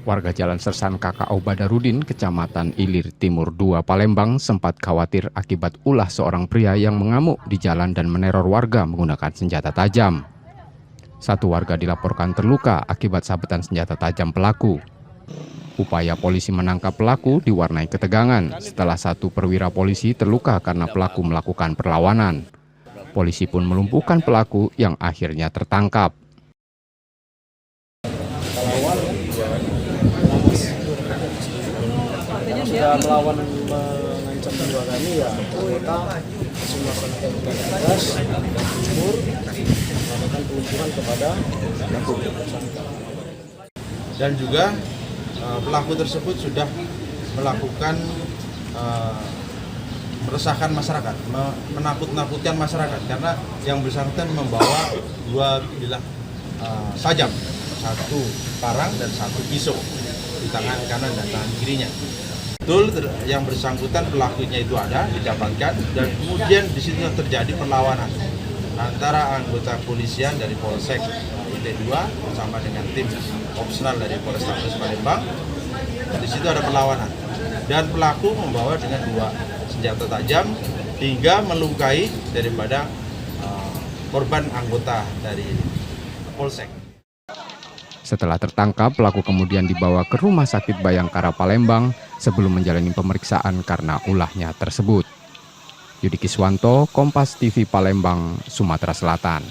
Warga Jalan Sersan KKO Badarudin, Kecamatan Ilir Timur 2, Palembang sempat khawatir akibat ulah seorang pria yang mengamuk di jalan dan meneror warga menggunakan senjata tajam. Satu warga dilaporkan terluka akibat sabetan senjata tajam pelaku. Upaya polisi menangkap pelaku diwarnai ketegangan setelah satu perwira polisi terluka karena pelaku melakukan perlawanan. Polisi pun melumpuhkan pelaku yang akhirnya tertangkap. Sudah melawan mengancam jiwa kami, ya kita semua melakukan tugas jujur melakukan pelumpuhan kepada pelaku. Dan juga pelaku tersebut sudah melakukan meresahkan masyarakat, menakut-nakutkan masyarakat karena yang bersangkutan membawa dua bilah tajam, satu parang dan satu pisau di tangan kanan dan tangan kirinya. Betul, yang bersangkutan pelakunya itu ada, didapatkan, dan kemudian di situ terjadi perlawanan antara anggota kepolisian dari Polsek IT2 bersama dengan tim opsional dari Polrestabes Palembang. Di situ ada perlawanan dan pelaku membawa dengan dua senjata tajam hingga melukai daripada korban anggota dari Polsek. Setelah tertangkap, pelaku kemudian dibawa ke Rumah Sakit Bayangkara Palembang sebelum menjalani pemeriksaan karena ulahnya tersebut. Yudi Kiswanto, Kompas TV Palembang, Sumatera Selatan.